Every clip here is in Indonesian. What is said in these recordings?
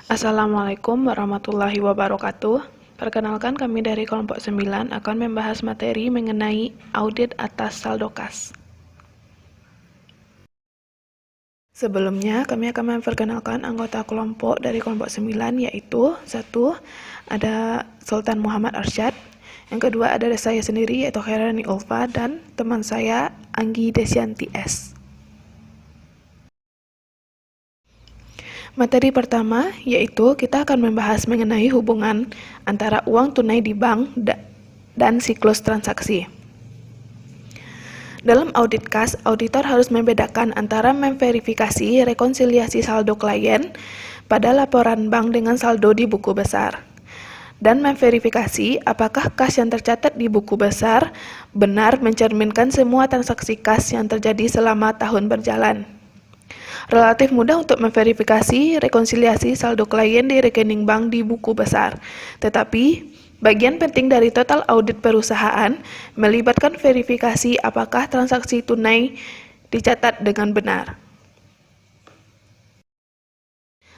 Assalamualaikum warahmatullahi wabarakatuh. Perkenalkan, kami dari kelompok 9 akan membahas materi mengenai audit atas saldo kas. Sebelumnya, kami akan memperkenalkan anggota kelompok dari kelompok 9, yaitu 1. Ada Sultan Muhammad Arsyad. Yang kedua ada saya sendiri, yaitu Khairani Ulfa, dan teman saya Anggi Desianti S. Materi pertama yaitu kita akan membahas mengenai hubungan antara uang tunai di bank dan siklus transaksi. Dalam audit kas, auditor harus membedakan antara memverifikasi rekonsiliasi saldo klien pada laporan bank dengan saldo di buku besar, dan memverifikasi apakah kas yang tercatat di buku besar benar mencerminkan semua transaksi kas yang terjadi selama tahun berjalan. Relatif mudah untuk memverifikasi rekonsiliasi saldo klien di rekening bank di buku besar. Tetapi, bagian penting dari total audit perusahaan melibatkan verifikasi apakah transaksi tunai dicatat dengan benar.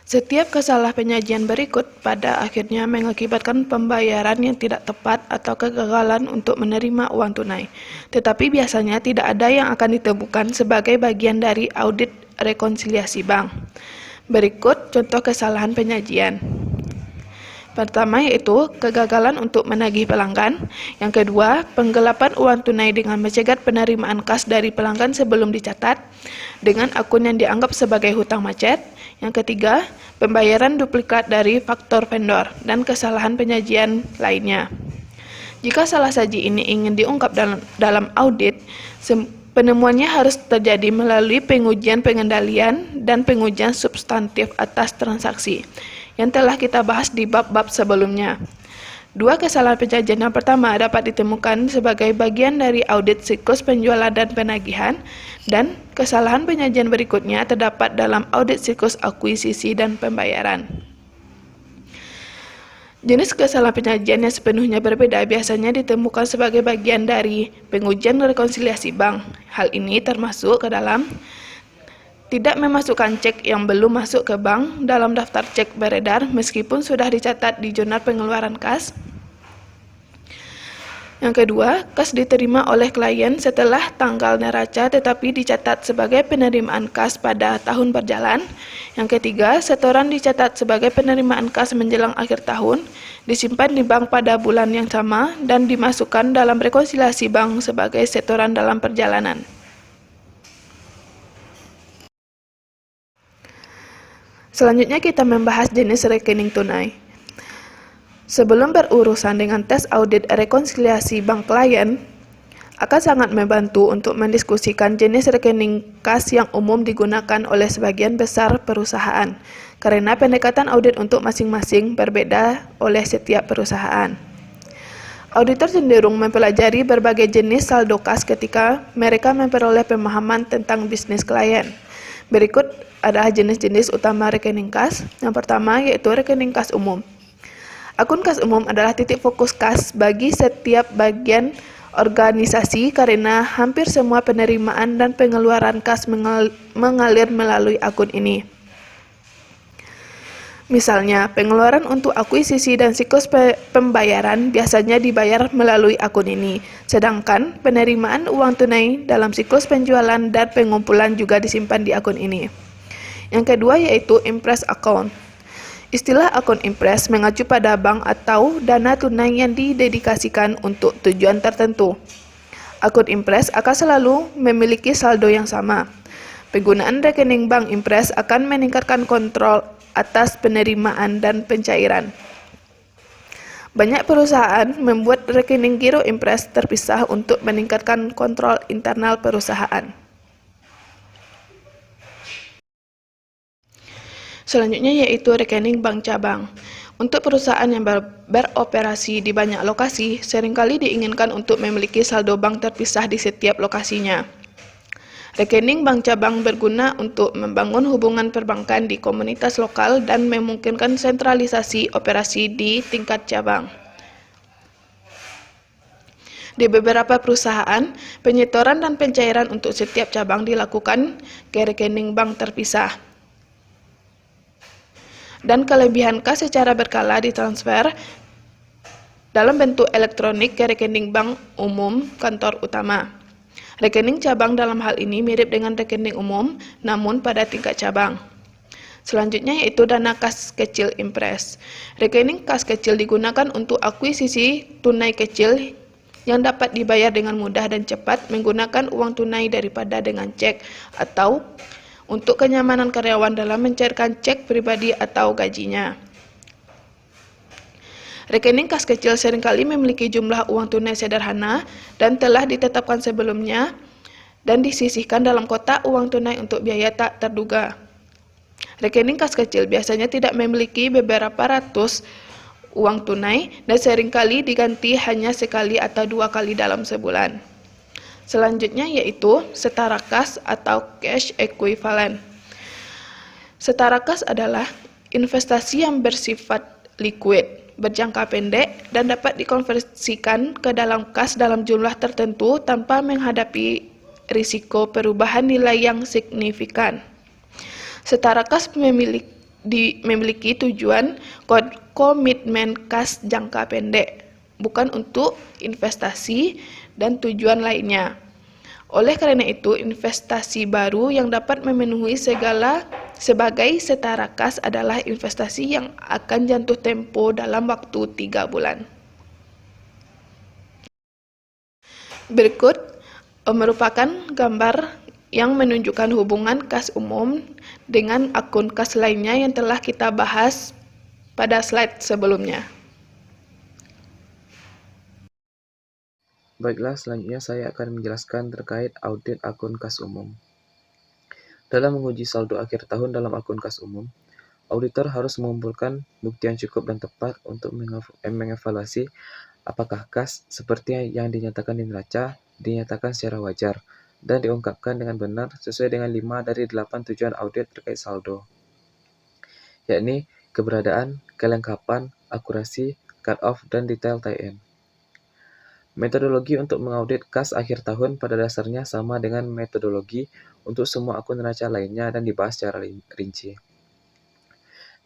Setiap kesalahan penyajian berikut pada akhirnya mengakibatkan pembayaran yang tidak tepat atau kegagalan untuk menerima uang tunai. Tetapi biasanya tidak ada yang akan ditemukan sebagai bagian dari audit rekonsiliasi bank. Berikut contoh kesalahan penyajian. Pertama yaitu kegagalan untuk menagih pelanggan. Yang kedua, penggelapan uang tunai dengan mencegat penerimaan kas dari pelanggan sebelum dicatat dengan akun yang dianggap sebagai hutang macet. Yang ketiga, pembayaran duplikat dari faktor vendor dan kesalahan penyajian lainnya. Jika salah saji ini ingin diungkap dalam audit, penemuannya harus terjadi melalui pengujian pengendalian dan pengujian substantif atas transaksi yang telah kita bahas di bab-bab sebelumnya. Dua kesalahan penyajian yang pertama dapat ditemukan sebagai bagian dari audit siklus penjualan dan penagihan, dan kesalahan penyajian berikutnya terdapat dalam audit siklus akuisisi dan pembayaran. Jenis kesalahan penyajian yang sepenuhnya berbeda biasanya ditemukan sebagai bagian dari pengujian rekonsiliasi bank. Hal ini termasuk ke dalam tidak memasukkan cek yang belum masuk ke bank dalam daftar cek beredar meskipun sudah dicatat di jurnal pengeluaran kas. Yang kedua, kas diterima oleh klien setelah tanggal neraca tetapi dicatat sebagai penerimaan kas pada tahun berjalan. Yang ketiga, setoran dicatat sebagai penerimaan kas menjelang akhir tahun, disimpan di bank pada bulan yang sama, dan dimasukkan dalam rekonsiliasi bank sebagai setoran dalam perjalanan. Selanjutnya kita membahas jenis rekening tunai. Sebelum berurusan dengan tes audit rekonsiliasi bank klien, akan sangat membantu untuk mendiskusikan jenis rekening kas yang umum digunakan oleh sebagian besar perusahaan, karena pendekatan audit untuk masing-masing berbeda oleh setiap perusahaan. Auditor cenderung mempelajari berbagai jenis saldo kas ketika mereka memperoleh pemahaman tentang bisnis klien. Berikut adalah jenis-jenis utama rekening kas. Yang pertama yaitu rekening kas umum. Akun kas umum adalah titik fokus kas bagi setiap bagian organisasi karena hampir semua penerimaan dan pengeluaran kas mengalir melalui akun ini. Misalnya, pengeluaran untuk akuisisi dan siklus pembayaran biasanya dibayar melalui akun ini, sedangkan penerimaan uang tunai dalam siklus penjualan dan pengumpulan juga disimpan di akun ini. Yang kedua yaitu impress account. Istilah akun impress mengacu pada bank atau dana tunai yang didedikasikan untuk tujuan tertentu. Akun impress akan selalu memiliki saldo yang sama. Penggunaan rekening bank impress akan meningkatkan kontrol atas penerimaan dan pencairan. Banyak perusahaan membuat rekening giro impress terpisah untuk meningkatkan kontrol internal perusahaan. Selanjutnya yaitu rekening bank cabang. Untuk perusahaan yang beroperasi di banyak lokasi, seringkali diinginkan untuk memiliki saldo bank terpisah di setiap lokasinya. Rekening bank cabang berguna untuk membangun hubungan perbankan di komunitas lokal dan memungkinkan sentralisasi operasi di tingkat cabang. Di beberapa perusahaan, penyetoran dan pencairan untuk setiap cabang dilakukan ke rekening bank terpisah. dan kelebihan kas secara berkala ditransfer dalam bentuk elektronik ke rekening bank umum kantor utama. Rekening cabang dalam hal ini mirip dengan rekening umum, namun pada tingkat cabang. Selanjutnya yaitu dana kas kecil impres. Rekening kas kecil digunakan untuk akuisisi tunai kecil yang dapat dibayar dengan mudah dan cepat menggunakan uang tunai daripada dengan cek, atau untuk kenyamanan karyawan dalam mencairkan cek pribadi atau gajinya. Rekening kas kecil seringkali memiliki jumlah uang tunai sederhana dan telah ditetapkan sebelumnya dan disisihkan dalam kotak uang tunai untuk biaya tak terduga. Rekening kas kecil biasanya tidak memiliki beberapa ratus uang tunai dan seringkali diganti hanya sekali atau 2 kali dalam sebulan. Selanjutnya yaitu setara kas atau cash equivalent. Setara kas adalah investasi yang bersifat liquid, berjangka pendek, dan dapat dikonversikan ke dalam kas dalam jumlah tertentu tanpa menghadapi risiko perubahan nilai yang signifikan. Setara kas memiliki tujuan komitmen kas jangka pendek, bukan untuk investasi dan tujuan lainnya. Oleh karena itu, investasi baru yang dapat memenuhi sebagai setara kas adalah investasi yang akan jatuh tempo dalam waktu 3 bulan. Berikut merupakan gambar yang menunjukkan hubungan kas umum dengan akun kas lainnya yang telah kita bahas pada slide sebelumnya. Baiklah, selanjutnya saya akan menjelaskan terkait audit akun kas umum. Dalam menguji saldo akhir tahun dalam akun kas umum, auditor harus mengumpulkan bukti yang cukup dan tepat untuk mengevaluasi apakah kas seperti yang dinyatakan di neraca dinyatakan secara wajar dan diungkapkan dengan benar sesuai dengan 5 dari 8 tujuan audit terkait saldo, yakni keberadaan, kelengkapan, akurasi, cut-off, dan detail tie-in. Metodologi untuk mengaudit kas akhir tahun pada dasarnya sama dengan metodologi untuk semua akun neraca lainnya dan dibahas secara rinci.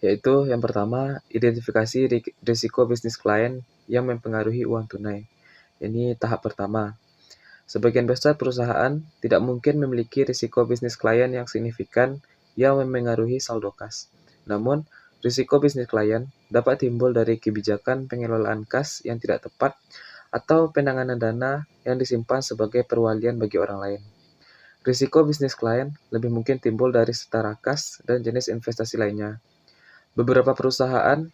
Yaitu yang pertama, identifikasi risiko bisnis klien yang mempengaruhi uang tunai. Ini tahap pertama. Sebagian besar perusahaan tidak mungkin memiliki risiko bisnis klien yang signifikan yang mempengaruhi saldo kas. Namun, risiko bisnis klien dapat timbul dari kebijakan pengelolaan kas yang tidak tepat atau penanganan dana yang disimpan sebagai perwalian bagi orang lain. Risiko bisnis klien lebih mungkin timbul dari setara kas dan jenis investasi lainnya. Beberapa perusahaan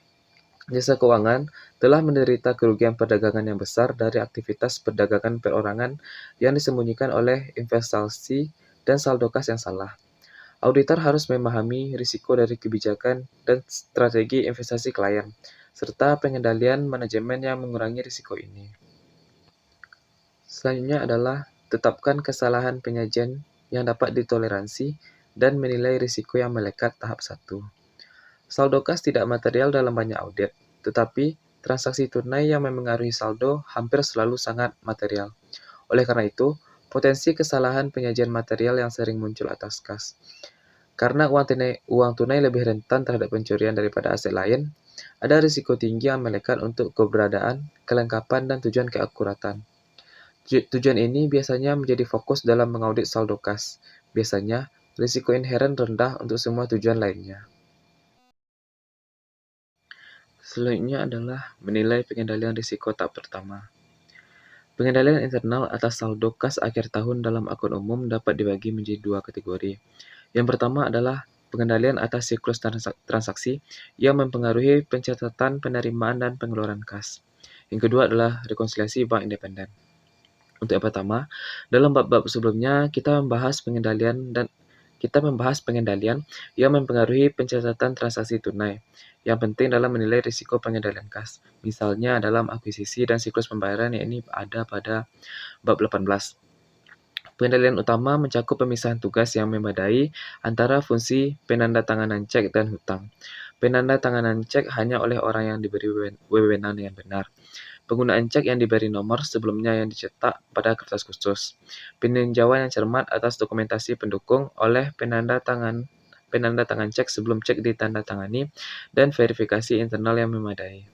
jasa keuangan telah menderita kerugian perdagangan yang besar dari aktivitas perdagangan perorangan yang disembunyikan oleh investasi dan saldo kas yang salah. Auditor harus memahami risiko dari kebijakan dan strategi investasi klien, serta pengendalian manajemen yang mengurangi risiko ini. Selanjutnya adalah tetapkan kesalahan penyajian yang dapat ditoleransi dan menilai risiko yang melekat tahap 1. Saldo kas tidak material dalam banyak audit, tetapi transaksi tunai yang mempengaruhi saldo hampir selalu sangat material. Oleh karena itu, potensi kesalahan penyajian material yang sering muncul atas kas. Karena uang tunai lebih rentan terhadap pencurian daripada aset lain, ada risiko tinggi yang melekat untuk keberadaan, kelengkapan, dan tujuan keakuratan. Tujuan ini biasanya menjadi fokus dalam mengaudit saldo kas. Biasanya, risiko inheren rendah untuk semua tujuan lainnya. Selanjutnya adalah menilai pengendalian risiko tahap pertama. Pengendalian internal atas saldo kas akhir tahun dalam akun umum dapat dibagi menjadi 2 kategori. Yang pertama adalah pengendalian atas siklus transaksi yang mempengaruhi pencatatan, penerimaan, dan pengeluaran kas. Yang kedua adalah rekonsiliasi bank independen. Untuk yang pertama, dalam bab-bab sebelumnya kita membahas pengendalian yang mempengaruhi pencatatan transaksi tunai. Yang penting dalam menilai risiko pengendalian kas. Misalnya dalam akuisisi dan siklus pembayaran yang ini ada pada bab 18. Pengendalian utama mencakup pemisahan tugas yang memadai antara fungsi penandatanganan cek dan hutang. Penandatanganan cek hanya oleh orang yang diberi wewenang yang benar. Penggunaan cek yang diberi nomor sebelumnya yang dicetak pada kertas khusus. Peninjauan yang cermat atas dokumentasi pendukung oleh penandatangan cek sebelum cek ditandatangani, dan verifikasi internal yang memadai.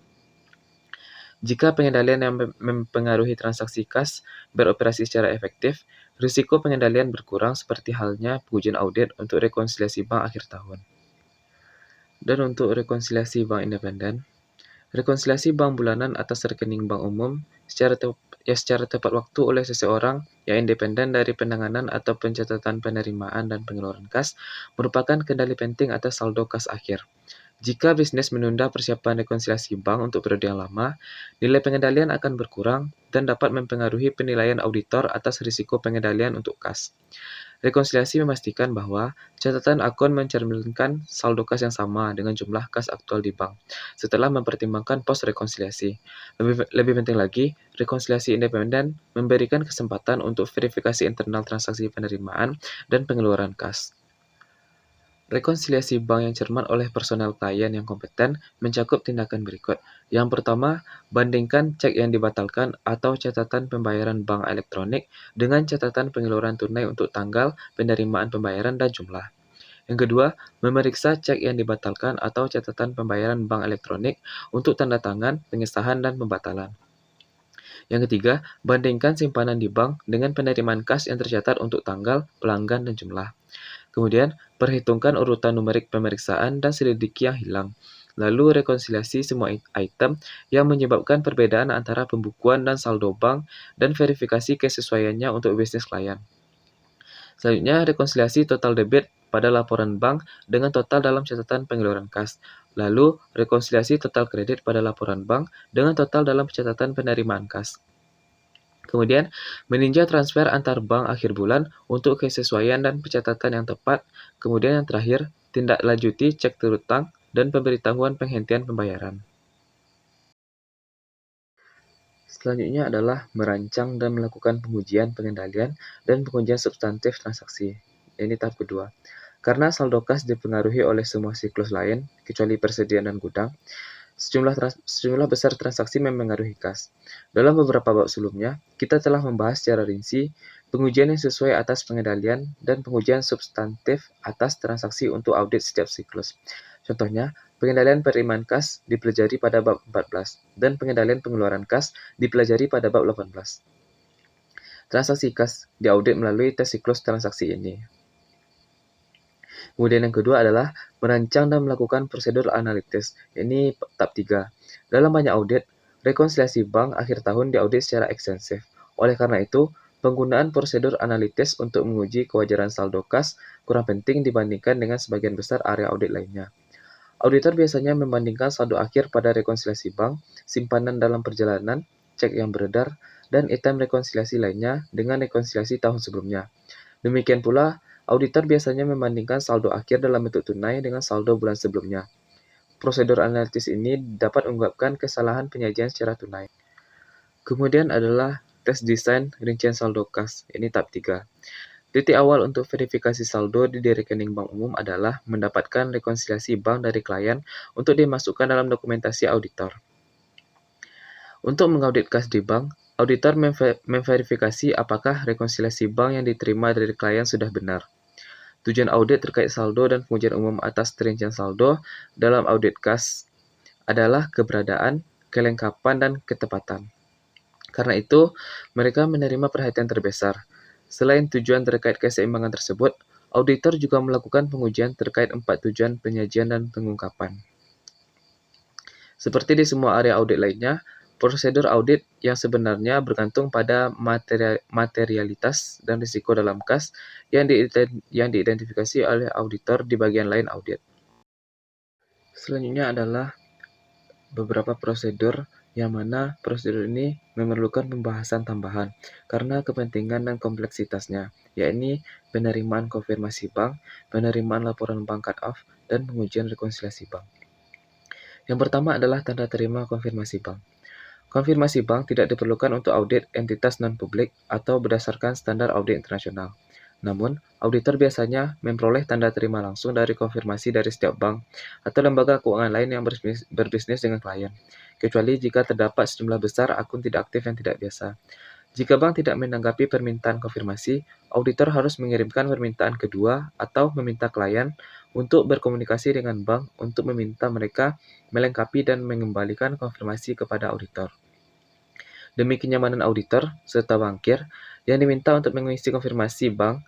Jika pengendalian yang mempengaruhi transaksi kas beroperasi secara efektif, risiko pengendalian berkurang seperti halnya pengujian audit untuk rekonsiliasi bank akhir tahun. Dan untuk rekonsiliasi bank independen, rekonsiliasi bank bulanan atas rekening bank umum secara tepat waktu oleh seseorang yang independen dari penanganan atau pencatatan penerimaan dan pengeluaran kas merupakan kendali penting atas saldo kas akhir. Jika bisnis menunda persiapan rekonsiliasi bank untuk periode yang lama, nilai pengendalian akan berkurang dan dapat mempengaruhi penilaian auditor atas risiko pengendalian untuk kas. Rekonsiliasi memastikan bahwa catatan akun mencerminkan saldo kas yang sama dengan jumlah kas aktual di bank, setelah mempertimbangkan pos rekonsiliasi. Lebih penting lagi, rekonsiliasi independen memberikan kesempatan untuk verifikasi internal transaksi penerimaan dan pengeluaran kas. Rekonsiliasi bank yang cermat oleh personel klien yang kompeten mencakup tindakan berikut. Yang pertama, bandingkan cek yang dibatalkan atau catatan pembayaran bank elektronik dengan catatan pengeluaran tunai untuk tanggal, penerimaan pembayaran, dan jumlah. Yang kedua, memeriksa cek yang dibatalkan atau catatan pembayaran bank elektronik untuk tanda tangan, pengesahan, dan pembatalan. Yang ketiga, bandingkan simpanan di bank dengan penerimaan kas yang tercatat untuk tanggal, pelanggan, dan jumlah. Kemudian, perhitungkan urutan numerik pemeriksaan dan selidiki yang hilang. Lalu rekonsiliasi semua item yang menyebabkan perbedaan antara pembukuan dan saldo bank dan verifikasi kesesuaiannya untuk bisnis klien. Selanjutnya, rekonsiliasi total debit pada laporan bank dengan total dalam catatan pengeluaran kas. Lalu, rekonsiliasi total kredit pada laporan bank dengan total dalam catatan penerimaan kas. Kemudian, meninjau transfer antar bank akhir bulan untuk kesesuaian dan pencatatan yang tepat. Kemudian yang terakhir, tindak lanjuti cek terutang dan pemberitahuan penghentian pembayaran. Selanjutnya adalah merancang dan melakukan pengujian pengendalian dan pengujian substantif transaksi. Ini tahap kedua. Karena saldo kas dipengaruhi oleh semua siklus lain, kecuali persediaan dan gudang, sejumlah besar transaksi mempengaruhi kas. Dalam beberapa bab sebelumnya, kita telah membahas secara rinci pengujian yang sesuai atas pengendalian dan pengujian substantif atas transaksi untuk audit setiap siklus. Contohnya, pengendalian penerimaan kas dipelajari pada bab 14 dan pengendalian pengeluaran kas dipelajari pada bab 18. Transaksi kas diaudit melalui tes siklus transaksi ini. Kemudian yang kedua adalah merancang dan melakukan prosedur analitis. Ini tahap 3. Dalam banyak audit, rekonsiliasi bank akhir tahun diaudit secara ekstensif. Oleh karena itu, penggunaan prosedur analitis untuk menguji kewajaran saldo kas kurang penting dibandingkan dengan sebagian besar area audit lainnya. Auditor biasanya membandingkan saldo akhir pada rekonsiliasi bank, simpanan dalam perjalanan, cek yang beredar, dan item rekonsiliasi lainnya dengan rekonsiliasi tahun sebelumnya. Demikian pula, auditor biasanya membandingkan saldo akhir dalam bentuk tunai dengan saldo bulan sebelumnya. Prosedur analitis ini dapat menyebabkan kesalahan penyajian secara tunai. Kemudian adalah tes desain rincian saldo kas. Ini tahap 3. Titik awal untuk verifikasi saldo di rekening bank umum adalah mendapatkan rekonsiliasi bank dari klien untuk dimasukkan dalam dokumentasi auditor. Untuk mengaudit kas di bank, auditor memverifikasi apakah rekonsiliasi bank yang diterima dari klien sudah benar. Tujuan audit terkait saldo dan pengujian umum atas rincian saldo dalam audit kas adalah keberadaan, kelengkapan, dan ketepatan. Karena itu, mereka menerima perhatian terbesar. Selain tujuan terkait keseimbangan tersebut, auditor juga melakukan pengujian terkait 4 tujuan penyajian dan pengungkapan. Seperti di semua area audit lainnya, prosedur audit yang sebenarnya bergantung pada materialitas dan risiko dalam kas yang diidentifikasi oleh auditor di bagian lain audit. Selanjutnya adalah beberapa prosedur yang mana prosedur ini memerlukan pembahasan tambahan karena kepentingan dan kompleksitasnya, yakni penerimaan konfirmasi bank, penerimaan laporan bank cut-off, dan pengujian rekonsiliasi bank. Yang pertama adalah tanda terima konfirmasi bank. Konfirmasi bank tidak diperlukan untuk audit entitas non-publik atau berdasarkan standar audit internasional. Namun, auditor biasanya memperoleh tanda terima langsung dari konfirmasi dari setiap bank atau lembaga keuangan lain yang berbisnis dengan klien, kecuali jika terdapat sejumlah besar akun tidak aktif yang tidak biasa. Jika bank tidak menanggapi permintaan konfirmasi, auditor harus mengirimkan permintaan kedua atau meminta klien untuk berkomunikasi dengan bank untuk meminta mereka melengkapi dan mengembalikan konfirmasi kepada auditor. Demi kenyamanan auditor serta bankir yang diminta untuk mengisi konfirmasi bank,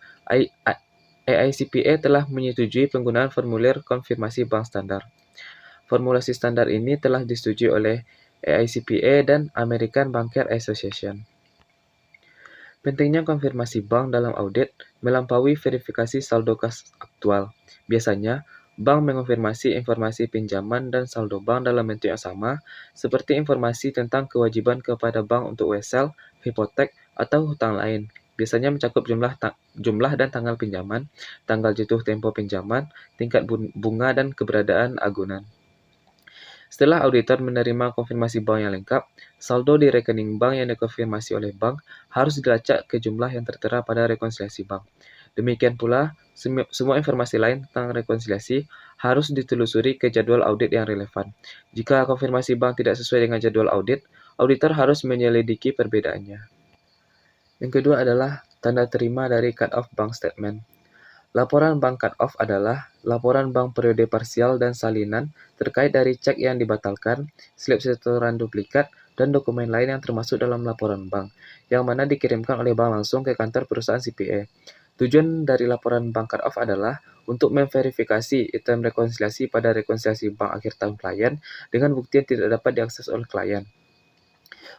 AICPA telah menyetujui penggunaan formulir konfirmasi bank standar. Formulasi standar ini telah disetujui oleh AICPA dan American Banker Association. Pentingnya konfirmasi bank dalam audit melampaui verifikasi saldo kas aktual. Biasanya, bank mengonfirmasi informasi pinjaman dan saldo bank dalam bentuk yang sama, seperti informasi tentang kewajiban kepada bank untuk wesel, hipotek, atau hutang lain. Biasanya mencakup jumlah dan tanggal pinjaman, tanggal jatuh tempo pinjaman, tingkat bunga, dan keberadaan agunan. Setelah auditor menerima konfirmasi bank yang lengkap, saldo di rekening bank yang dikonfirmasi oleh bank harus dilacak ke jumlah yang tertera pada rekonsiliasi bank. Demikian pula, semua informasi lain tentang rekonsiliasi harus ditelusuri ke jadwal audit yang relevan. Jika konfirmasi bank tidak sesuai dengan jadwal audit, auditor harus menyelidiki perbedaannya. Yang kedua adalah tanda terima dari cut-off bank statement. Laporan bank cut-off adalah laporan bank periode parsial dan salinan terkait dari cek yang dibatalkan, slip setoran duplikat, dan dokumen lain yang termasuk dalam laporan bank, yang mana dikirimkan oleh bank langsung ke kantor perusahaan CPA. Tujuan dari laporan bank cut-off adalah untuk memverifikasi item rekonsiliasi pada rekonsiliasi bank akhir tahun klien dengan bukti yang tidak dapat diakses oleh klien.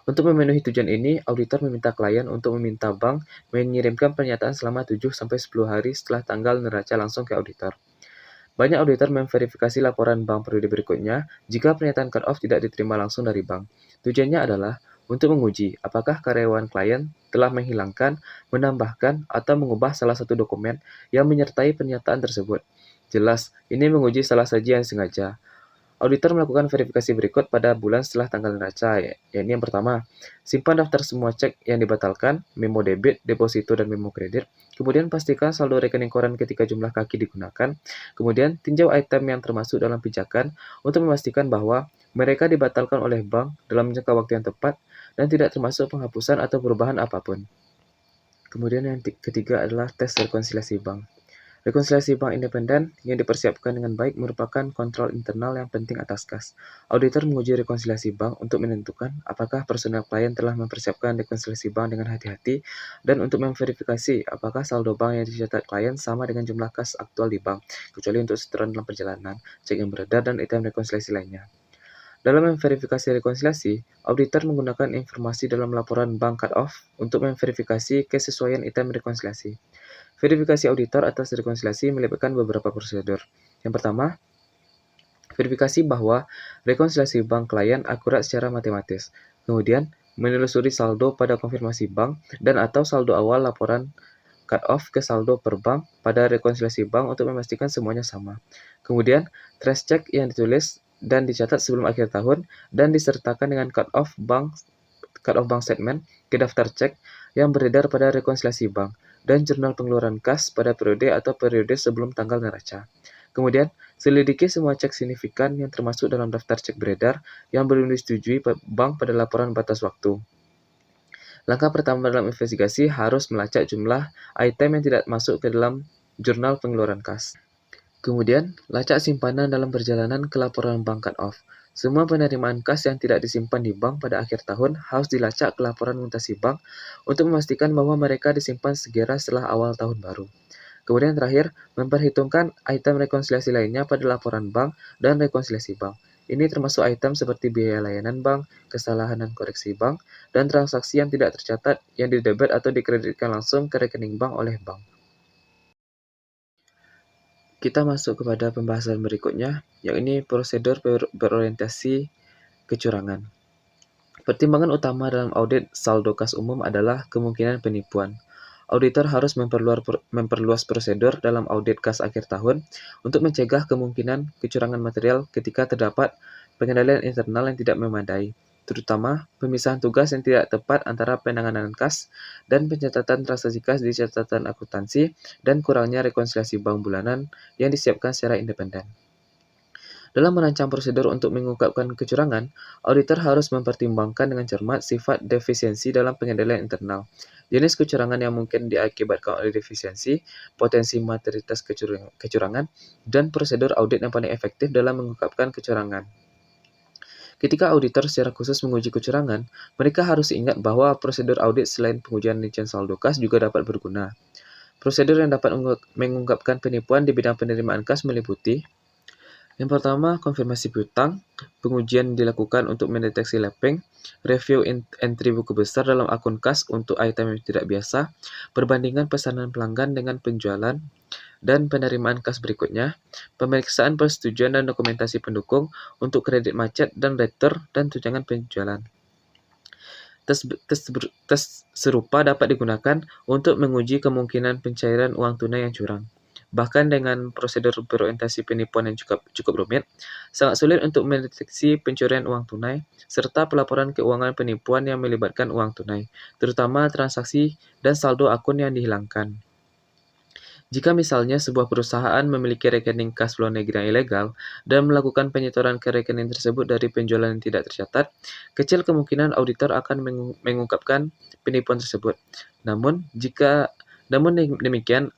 Untuk memenuhi tujuan ini, auditor meminta klien untuk meminta bank mengirimkan pernyataan selama 7-10 hari setelah tanggal neraca langsung ke auditor. Banyak auditor memverifikasi laporan bank periode berikutnya jika pernyataan cut-off tidak diterima langsung dari bank. Tujuannya adalah untuk menguji apakah karyawan klien telah menghilangkan, menambahkan, atau mengubah salah satu dokumen yang menyertai pernyataan tersebut. Jelas, ini menguji salah saji yang sengaja. Auditor melakukan verifikasi berikut pada bulan setelah tanggal neraca, yakni yang pertama, simpan daftar semua cek yang dibatalkan, memo debit, deposito, dan memo kredit. Kemudian pastikan saldo rekening koran ketika jumlah kaki digunakan. Kemudian tinjau item yang termasuk dalam pijakan untuk memastikan bahwa mereka dibatalkan oleh bank dalam jangka waktu yang tepat dan tidak termasuk penghapusan atau perubahan apapun. Kemudian yang ketiga adalah tes rekonsiliasi bank. Rekonsiliasi bank independen yang dipersiapkan dengan baik merupakan kontrol internal yang penting atas kas. Auditor menguji rekonsiliasi bank untuk menentukan apakah personel klien telah mempersiapkan rekonsiliasi bank dengan hati-hati dan untuk memverifikasi apakah saldo bank yang dicatat klien sama dengan jumlah kas aktual di bank, kecuali untuk setoran dalam perjalanan, cek yang beredar, dan item rekonsiliasi lainnya. Dalam memverifikasi rekonsiliasi, auditor menggunakan informasi dalam laporan bank cut-off untuk memverifikasi kesesuaian item rekonsiliasi. Verifikasi auditor atas rekonsiliasi melibatkan beberapa prosedur. Yang pertama, verifikasi bahwa rekonsiliasi bank klien akurat secara matematis. Kemudian, menelusuri saldo pada konfirmasi bank dan atau saldo awal laporan cut-off ke saldo per bank pada rekonsiliasi bank untuk memastikan semuanya sama. Kemudian, trace check yang ditulis dan dicatat sebelum akhir tahun dan disertakan dengan cut-off bank statement ke daftar cek yang beredar pada rekonsiliasi bank dan jurnal pengeluaran kas pada periode sebelum tanggal neraca. Kemudian, selidiki semua cek signifikan yang termasuk dalam daftar cek beredar yang belum disetujui bank pada laporan batas waktu. Langkah pertama dalam investigasi harus melacak jumlah item yang tidak masuk ke dalam jurnal pengeluaran kas. Kemudian, lacak simpanan dalam perjalanan ke laporan bank cut-off. Semua penerimaan kas yang tidak disimpan di bank pada akhir tahun harus dilacak ke laporan mutasi bank untuk memastikan bahwa mereka disimpan segera setelah awal tahun baru. Kemudian terakhir, memperhitungkan item rekonsiliasi lainnya pada laporan bank dan rekonsiliasi bank. Ini termasuk item seperti biaya layanan bank, kesalahan dan koreksi bank, dan transaksi yang tidak tercatat yang didebet atau dikreditkan langsung ke rekening bank oleh bank. Kita masuk kepada pembahasan berikutnya, yakni prosedur berorientasi kecurangan. Pertimbangan utama dalam audit saldo kas umum adalah kemungkinan penipuan. Auditor harus memperluas prosedur dalam audit kas akhir tahun untuk mencegah kemungkinan kecurangan material ketika terdapat pengendalian internal yang tidak memadai, terutama pemisahan tugas yang tidak tepat antara penanganan kas dan pencatatan transaksi kas di catatan akuntansi dan kurangnya rekonsiliasi bank bulanan yang disiapkan secara independen. Dalam merancang prosedur untuk mengungkapkan kecurangan, auditor harus mempertimbangkan dengan cermat sifat defisiensi dalam pengendalian internal, jenis kecurangan yang mungkin diakibatkan oleh defisiensi, potensi materialitas kecurangan, dan prosedur audit yang paling efektif dalam mengungkapkan kecurangan. Ketika auditor secara khusus menguji kecurangan, mereka harus ingat bahwa prosedur audit selain pengujian rincian saldo kas juga dapat berguna. Prosedur yang dapat mengungkapkan penipuan di bidang penerimaan kas meliputi: yang pertama, konfirmasi piutang. Pengujian dilakukan untuk mendeteksi lapping, review entry buku besar dalam akun kas untuk item yang tidak biasa, perbandingan pesanan pelanggan dengan penjualan, dan penerimaan kas berikutnya, pemeriksaan persetujuan dan dokumentasi pendukung untuk kredit macet dan retur dan tunjangan penjualan. Tes serupa dapat digunakan untuk menguji kemungkinan pencairan uang tunai yang curang. Bahkan dengan prosedur berorientasi penipuan yang cukup rumit, sangat sulit untuk mendeteksi pencurian uang tunai serta pelaporan keuangan penipuan yang melibatkan uang tunai, terutama transaksi dan saldo akun yang dihilangkan. Jika misalnya sebuah perusahaan memiliki rekening kas luar negeri yang ilegal dan melakukan penyetoran ke rekening tersebut dari penjualan yang tidak tercatat, kecil kemungkinan auditor akan mengungkapkan penipuan tersebut. Namun demikian,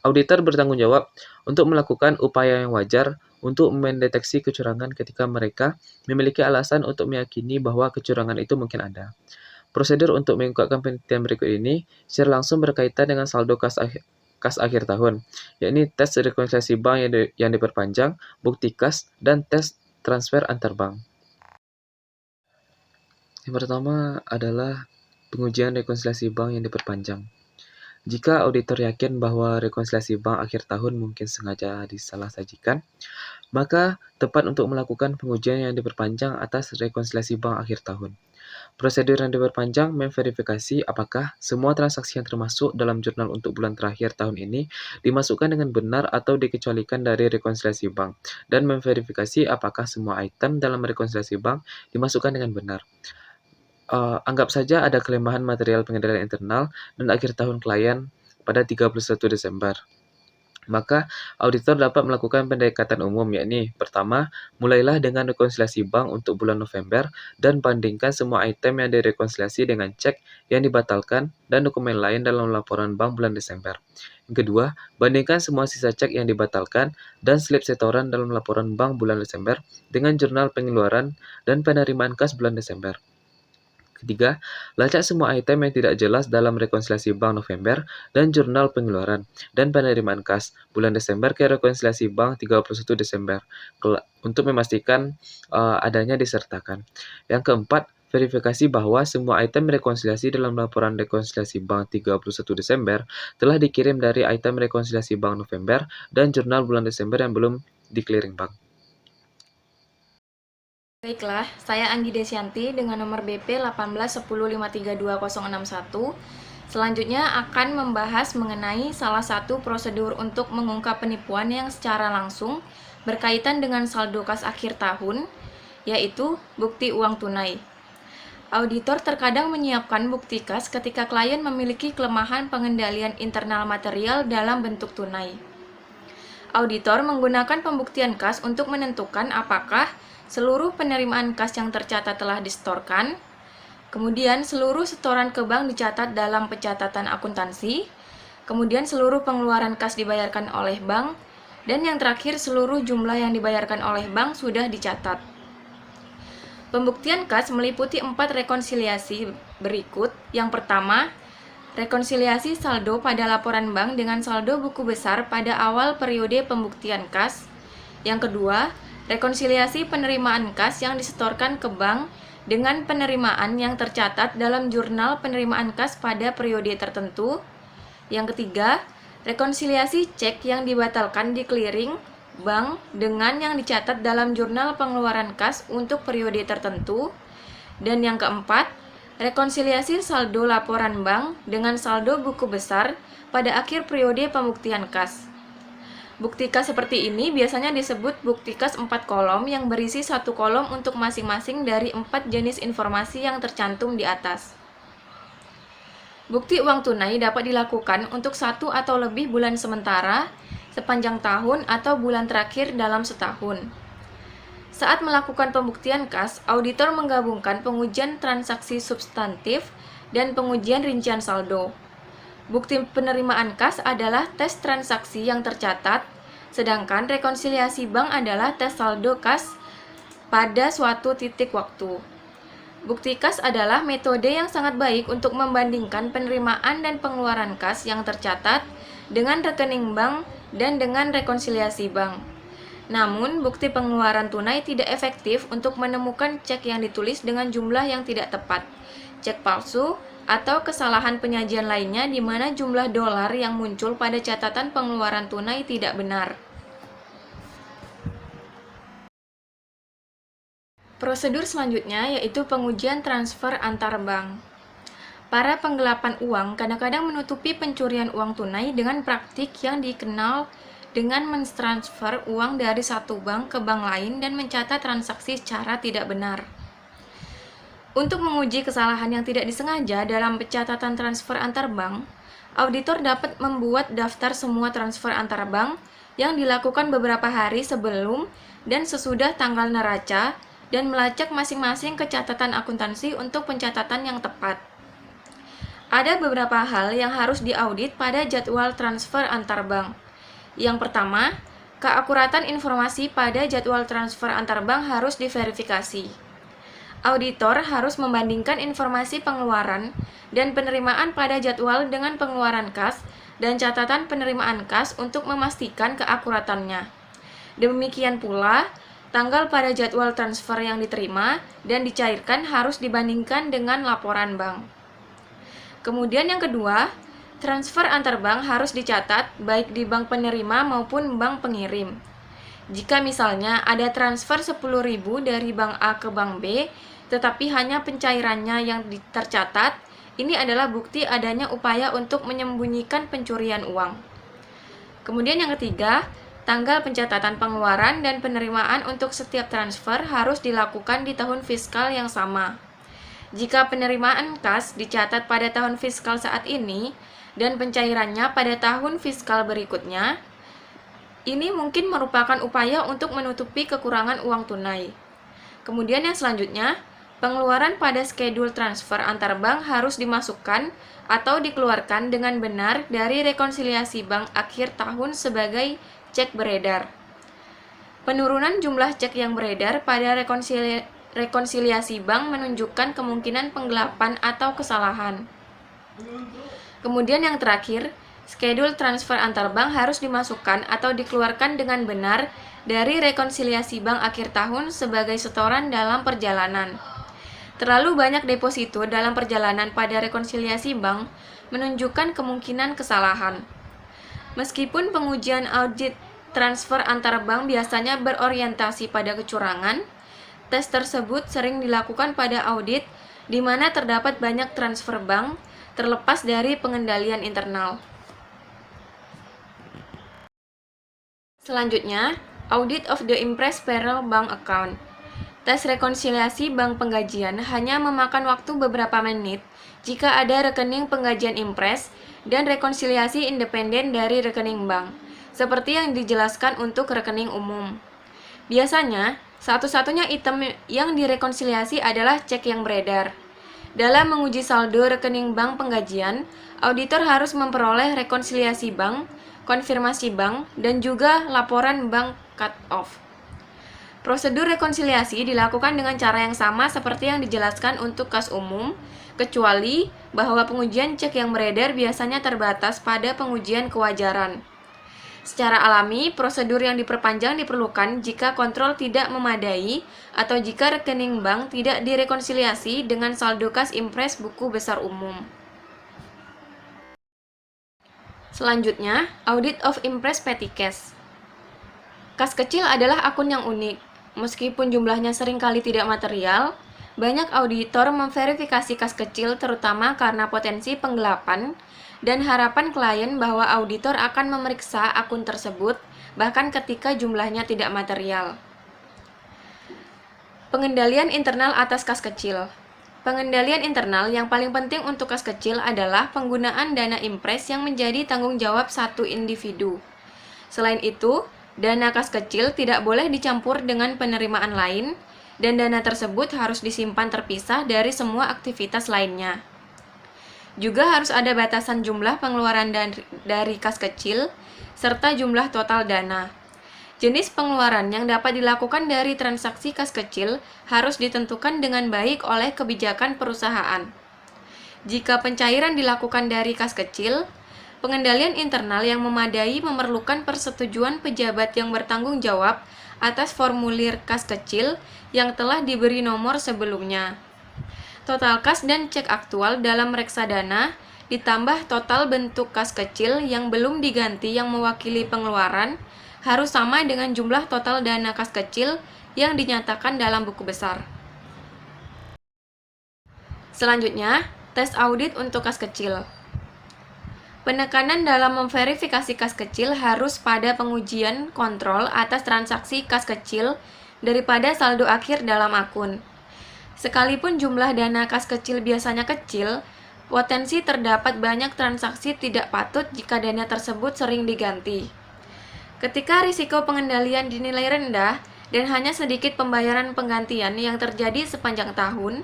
auditor bertanggung jawab untuk melakukan upaya yang wajar untuk mendeteksi kecurangan ketika mereka memiliki alasan untuk meyakini bahwa kecurangan itu mungkin ada. Prosedur untuk mengungkapkan penelitian berikut ini secara langsung berkaitan dengan saldo kas akhir tahun, yakni tes rekonsiliasi bank yang diperpanjang, bukti kas, dan tes transfer antar bank. Yang pertama adalah pengujian rekonsiliasi bank yang diperpanjang. Jika auditor yakin bahwa rekonsiliasi bank akhir tahun mungkin sengaja disalah sajikan, maka tepat untuk melakukan pengujian yang diperpanjang atas rekonsiliasi bank akhir tahun. Prosedur yang diperpanjang memverifikasi apakah semua transaksi yang termasuk dalam jurnal untuk bulan terakhir tahun ini dimasukkan dengan benar atau dikecualikan dari rekonsiliasi bank, dan memverifikasi apakah semua item dalam rekonsiliasi bank dimasukkan dengan benar. Anggap saja ada kelemahan material pengendalian internal dan akhir tahun klien pada 31 Desember. Maka, auditor dapat melakukan pendekatan umum, yakni pertama, mulailah dengan rekonsiliasi bank untuk bulan November dan bandingkan semua item yang direkonsiliasi dengan cek yang dibatalkan dan dokumen lain dalam laporan bank bulan Desember. Yang kedua, bandingkan semua sisa cek yang dibatalkan dan slip setoran dalam laporan bank bulan Desember dengan jurnal pengeluaran dan penerimaan kas bulan Desember. Ketiga, lacak semua item yang tidak jelas dalam rekonsiliasi bank November dan jurnal pengeluaran dan penerimaan kas bulan Desember ke rekonsiliasi bank 31 Desember untuk memastikan adanya disertakan. Yang keempat, verifikasi bahwa semua item rekonsiliasi dalam laporan rekonsiliasi bank 31 Desember telah dikirim dari item rekonsiliasi bank November dan jurnal bulan Desember yang belum di clearing bank. Baiklah, saya Anggi Desyanti dengan nomor BP 1810532061. Selanjutnya akan membahas mengenai salah satu prosedur untuk mengungkap penipuan yang secara langsung berkaitan dengan saldo kas akhir tahun, yaitu bukti uang tunai. Auditor terkadang menyiapkan bukti kas ketika klien memiliki kelemahan pengendalian internal material dalam bentuk tunai. Auditor menggunakan pembuktian kas untuk menentukan apakah seluruh penerimaan kas yang tercatat telah disetorkan, kemudian seluruh setoran ke bank dicatat dalam pencatatan akuntansi, kemudian seluruh pengeluaran kas dibayarkan oleh bank, dan yang terakhir seluruh jumlah yang dibayarkan oleh bank sudah dicatat. Pembuktian kas meliputi 4 rekonsiliasi berikut. Yang pertama, rekonsiliasi saldo pada laporan bank dengan saldo buku besar pada awal periode pembuktian kas. Yang kedua, rekonsiliasi penerimaan kas yang disetorkan ke bank dengan penerimaan yang tercatat dalam jurnal penerimaan kas pada periode tertentu. Yang ketiga, rekonsiliasi cek yang dibatalkan di clearing bank dengan yang dicatat dalam jurnal pengeluaran kas untuk periode tertentu. Dan yang keempat, rekonsiliasi saldo laporan bank dengan saldo buku besar pada akhir periode pembuktian kas. Bukti kas seperti ini biasanya disebut bukti kas 4 kolom yang berisi 1 kolom untuk masing-masing dari 4 jenis informasi yang tercantum di atas. Bukti uang tunai dapat dilakukan untuk 1 atau lebih bulan sementara, sepanjang tahun atau bulan terakhir dalam setahun. Saat melakukan pembuktian kas, auditor menggabungkan pengujian transaksi substantif dan pengujian rincian saldo. Bukti penerimaan kas adalah tes transaksi yang tercatat, sedangkan rekonsiliasi bank adalah tes saldo kas pada suatu titik waktu. Bukti kas adalah metode yang sangat baik untuk membandingkan penerimaan dan pengeluaran kas yang tercatat dengan rekening bank dan dengan rekonsiliasi bank. Namun, bukti pengeluaran tunai tidak efektif untuk menemukan cek yang ditulis dengan jumlah yang tidak tepat, cek palsu, atau kesalahan penyajian lainnya di mana jumlah dolar yang muncul pada catatan pengeluaran tunai tidak benar. Prosedur selanjutnya yaitu pengujian transfer antar bank. Para penggelapan uang kadang-kadang menutupi pencurian uang tunai dengan praktik yang dikenal dengan mentransfer uang dari satu bank ke bank lain dan mencatat transaksi secara tidak benar. Untuk menguji kesalahan yang tidak disengaja dalam pencatatan transfer antar bank, auditor dapat membuat daftar semua transfer antar bank yang dilakukan beberapa hari sebelum dan sesudah tanggal neraca dan melacak masing-masing ke catatan akuntansi untuk pencatatan yang tepat. Ada beberapa hal yang harus diaudit pada jadwal transfer antar bank. Yang pertama, keakuratan informasi pada jadwal transfer antar bank harus diverifikasi. Auditor harus membandingkan informasi pengeluaran dan penerimaan pada jadwal dengan pengeluaran kas dan catatan penerimaan kas untuk memastikan keakuratannya. Demikian pula, tanggal pada jadwal transfer yang diterima dan dicairkan harus dibandingkan dengan laporan bank. Kemudian yang kedua, transfer antar bank harus dicatat baik di bank penerima maupun bank pengirim. Jika misalnya ada transfer 10.000 dari bank A ke bank B, tetapi hanya pencairannya yang tercatat, ini adalah bukti adanya upaya untuk menyembunyikan pencurian uang. Kemudian yang ketiga, tanggal pencatatan pengeluaran dan penerimaan untuk setiap transfer harus dilakukan di tahun fiskal yang sama. Jika penerimaan kas dicatat pada tahun fiskal saat ini dan pencairannya pada tahun fiskal berikutnya, ini mungkin merupakan upaya untuk menutupi kekurangan uang tunai. Kemudian yang selanjutnya, pengeluaran pada schedule transfer antar bank harus dimasukkan atau dikeluarkan dengan benar dari rekonsiliasi bank akhir tahun sebagai cek beredar. Penurunan jumlah cek yang beredar pada rekonsiliasi bank menunjukkan kemungkinan penggelapan atau kesalahan. Kemudian yang terakhir, schedule transfer antar bank harus dimasukkan atau dikeluarkan dengan benar dari rekonsiliasi bank akhir tahun sebagai setoran dalam perjalanan. Terlalu banyak deposito dalam perjalanan pada rekonsiliasi bank menunjukkan kemungkinan kesalahan. Meskipun pengujian audit transfer antar bank biasanya berorientasi pada kecurangan, tes tersebut sering dilakukan pada audit di mana terdapat banyak transfer bank terlepas dari pengendalian internal. Selanjutnya, audit of the impressed payroll bank account. Tes rekonsiliasi bank penggajian hanya memakan waktu beberapa menit jika ada rekening penggajian impres dan rekonsiliasi independen dari rekening bank, seperti yang dijelaskan untuk rekening umum. Biasanya, satu-satunya item yang direkonsiliasi adalah cek yang beredar. Dalam menguji saldo rekening bank penggajian, auditor harus memperoleh rekonsiliasi bank, konfirmasi bank, dan juga laporan bank cut-off. Prosedur rekonsiliasi dilakukan dengan cara yang sama seperti yang dijelaskan untuk kas umum, kecuali bahwa pengujian cek yang beredar biasanya terbatas pada pengujian kewajaran. Secara alami, prosedur yang diperpanjang diperlukan jika kontrol tidak memadai atau jika rekening bank tidak direkonsiliasi dengan saldo kas impres buku besar umum. Selanjutnya, audit of impres petty cash. Kas kecil adalah akun yang unik. Meskipun jumlahnya seringkali tidak material, banyak auditor memverifikasi kas kecil terutama karena potensi penggelapan dan harapan klien bahwa auditor akan memeriksa akun tersebut bahkan ketika jumlahnya tidak material. Pengendalian internal atas kas kecil. Pengendalian internal yang paling penting untuk kas kecil adalah penggunaan dana impres yang menjadi tanggung jawab satu individu. Selain itu, Dana kas kecil tidak boleh dicampur dengan penerimaan lain, dan dana tersebut harus disimpan terpisah dari semua aktivitas lainnya. Juga harus ada batasan jumlah pengeluaran dari kas kecil, serta jumlah total dana. Jenis pengeluaran yang dapat dilakukan dari transaksi kas kecil harus ditentukan dengan baik oleh kebijakan perusahaan. Jika pencairan dilakukan dari kas kecil, pengendalian internal yang memadai memerlukan persetujuan pejabat yang bertanggung jawab atas formulir kas kecil yang telah diberi nomor sebelumnya. Total kas dan cek aktual dalam reksadana ditambah total bentuk kas kecil yang belum diganti yang mewakili pengeluaran harus sama dengan jumlah total dana kas kecil yang dinyatakan dalam buku besar. Selanjutnya, tes audit untuk kas kecil. Penekanan dalam memverifikasi kas kecil harus pada pengujian kontrol atas transaksi kas kecil daripada saldo akhir dalam akun. Sekalipun jumlah dana kas kecil biasanya kecil, potensi terdapat banyak transaksi tidak patut jika dana tersebut sering diganti. Ketika risiko pengendalian dinilai rendah dan hanya sedikit pembayaran penggantian yang terjadi sepanjang tahun,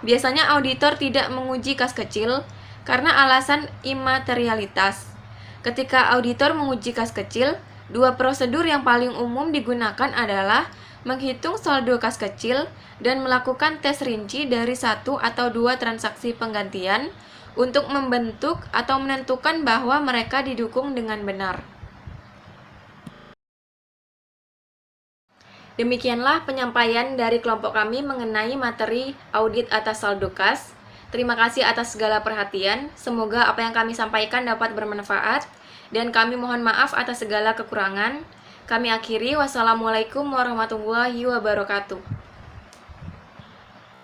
biasanya auditor tidak menguji kas kecil karena alasan imaterialitas. Ketika auditor menguji kas kecil, dua prosedur yang paling umum digunakan adalah menghitung saldo kas kecil dan melakukan tes rinci dari satu atau dua transaksi penggantian untuk membentuk atau menentukan bahwa mereka didukung dengan benar. Demikianlah penyampaian dari kelompok kami mengenai materi audit atas saldo kas. Terima kasih atas segala perhatian. Semoga apa yang kami sampaikan dapat bermanfaat, dan kami mohon maaf atas segala kekurangan. Kami akhiri, wassalamualaikum warahmatullahi wabarakatuh.